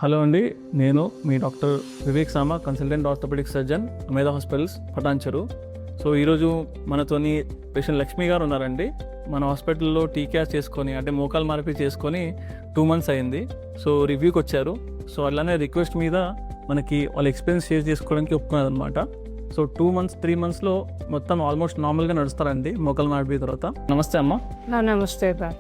Hello అండి, నేను మీ doctor Vivek Sama, consultant orthopaedic surgeon, Ameda hospitals Patancheru. So ఈరోజు మనతోని పేషెంట్ లక్ష్మి గారు ఉన్నారండి. మన హాస్పిటల్లో టీకేఆర్ చేసుకొని అంటే మోకాలు మార్పిడి చేసుకొని 2 months అయింది. సో రివ్యూకి వచ్చారు. సో అలానే రిక్వెస్ట్ మీద మనకి వాళ్ళ ఎక్స్పీరియన్స్ షేర్ చేసుకోవడానికి ఒప్పుకున్నారనమాట. సో 2 months 3 monthsలో మొత్తం ఆల్మోస్ట్ నార్మల్గా నడుస్తారండి మోకాలు మార్పిడి తర్వాత. నమస్తే అమ్మ. నమస్తే బా.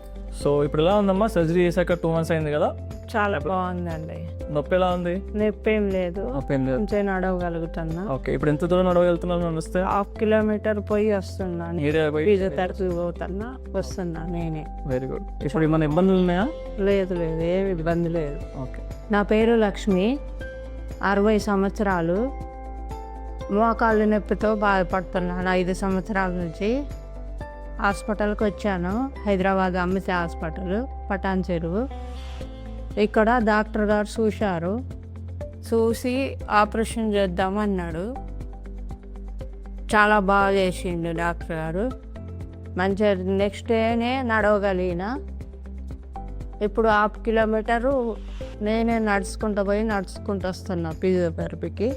సో ఇప్పుడు ఎలా ఉందమ్మా? సర్జరీ చేశాక 2 months అయింది కదా, చాలా బాగుందండి. నొప్పి ఎలా ఉంది? నొప్పి ఏం లేదు, కొంచెం నడవగలుగుతున్నా. ఓకే, ఇప్పుడు ఎంత దూరం నడవగలుగుతున్నాను? నమస్తే. 1/2 kilometer పోయి వస్తున్నాను. ఫిజియోథెరపీ పోతున్నా వస్తున్నా నేనే. Very good. ఇప్పుడు ఏమైనా ఇబ్బందులు ఉన్నాయా? లేదు లేదు, ఏమి ఇబ్బంది లేదు. ఓకే. నా పేరు లక్ష్మి, 60 సంవత్సరాలు. మోకాళ్ళు నొప్పితో బాధపడుతున్నాను 5 సంవత్సరాల నుంచి. హాస్పిటల్కి వచ్చాను, హైదరాబాద్ అమితా హాస్పిటల్ పటాన్చెరు. ఇక్కడ డాక్టర్ గారు చూశారు, చూసి ఆపరేషన్ చేద్దామన్నాడు. చాలా బాగా చేసిండు డాక్టర్ గారు. మంచిగా నెక్స్ట్ డేనే నడవగలిగిన. ఇప్పుడు 1/2 kilometer నేనే నడుచుకుంటూ పోయి నడుచుకుంటూ వస్తున్నా ఫిజియోథెరపీకి.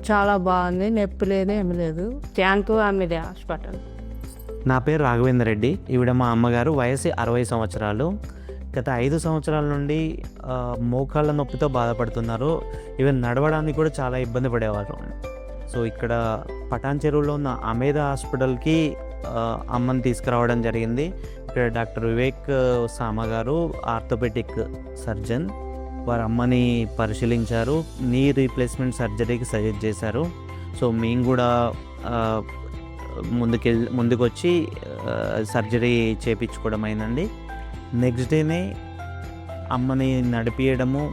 చాలా బాగుంది, నొప్పి లేదు ఏమి లేదు. Thank you Ameda hospital. నా పేరు రాఘవేంద్ర రెడ్డి. ఈవిడ మా అమ్మగారు, వయసు 60 సంవత్సరాలు. గత 5 సంవత్సరాల నుండి మోకాళ్ళ నొప్పితో బాధపడుతున్నారు. ఈవెన్ నడవడానికి కూడా చాలా ఇబ్బంది పడేవారు. సో ఇక్కడ పటాన్చెరువులో ఉన్న అమేదా హాస్పిటల్కి అమ్మని తీసుకురావడం జరిగింది. ఇక్కడ డాక్టర్ వివేక్ సామా గారు ఆర్థోపెడిక్ సర్జన్, వారు అమ్మని పరిశీలించారు, నీ రీప్లేస్మెంట్ సర్జరీకి సజెస్ట్ చేశారు. సో మేము కూడా ముందుకొచ్చి సర్జరీ చేయించుకోవడం అయిందండి. నెక్స్ట్ డేనే అమ్మని నడిపించడము,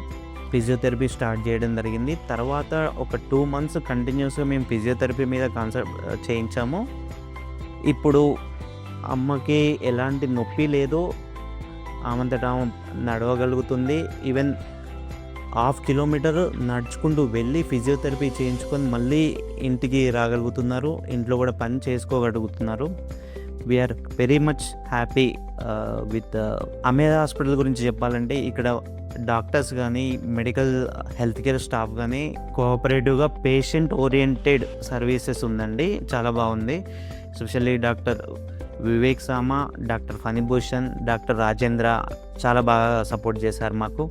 ఫిజియోథెరపీ స్టార్ట్ చేయడం జరిగింది. తర్వాత ఒక 2 months కంటిన్యూస్గా మేము ఫిజియోథెరపీ మీద చేయించాము. ఇప్పుడు అమ్మకి ఎలాంటి నొప్పి లేదు, ఆమంతటా నడవగలుగుతుంది. ఈవెన్ 1/2 kilometer నడుచుకుంటూ వెళ్ళి ఫిజియోథెరపీ చేయించుకొని మళ్ళీ ఇంటికి రాగలుగుతున్నారు, ఇంట్లో కూడా పని చేసుకోగలుగుతున్నారు. We are very much happy with Ameda hospital. గురించి చెప్పాలంటే ఇక్కడ డాక్టర్స్ కానీ, మెడికల్ హెల్త్ కేర్ స్టాఫ్ కానీ కోఆపరేటివ్గా పేషెంట్ ఓరియంటెడ్ సర్వీసెస్ ఉందండి. చాలా బాగుంది. ఎస్పెషల్లీ డాక్టర్ వివేక్ సామా, డాక్టర్ ఫణిభూషణ్, డాక్టర్ రాజేంద్ర చాలా బాగా సపోర్ట్ చేశారు మాకు.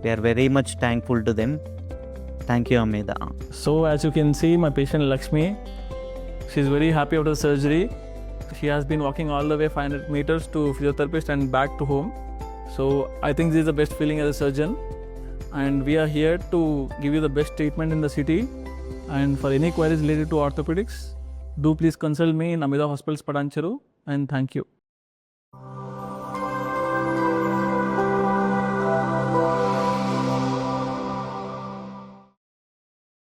We are very much thankful to them. Thank you, Ameda. So as you can see, my patient Lakshmi, she is very happy after the surgery. She has been walking all the way 500 meters to physiotherapist and back to home. So I think this is the best feeling as a surgeon, and we are here to give you the best treatment in the city. And for any queries related to orthopedics, do please consult me in Ameda Hospitals Patancheru, and thank you.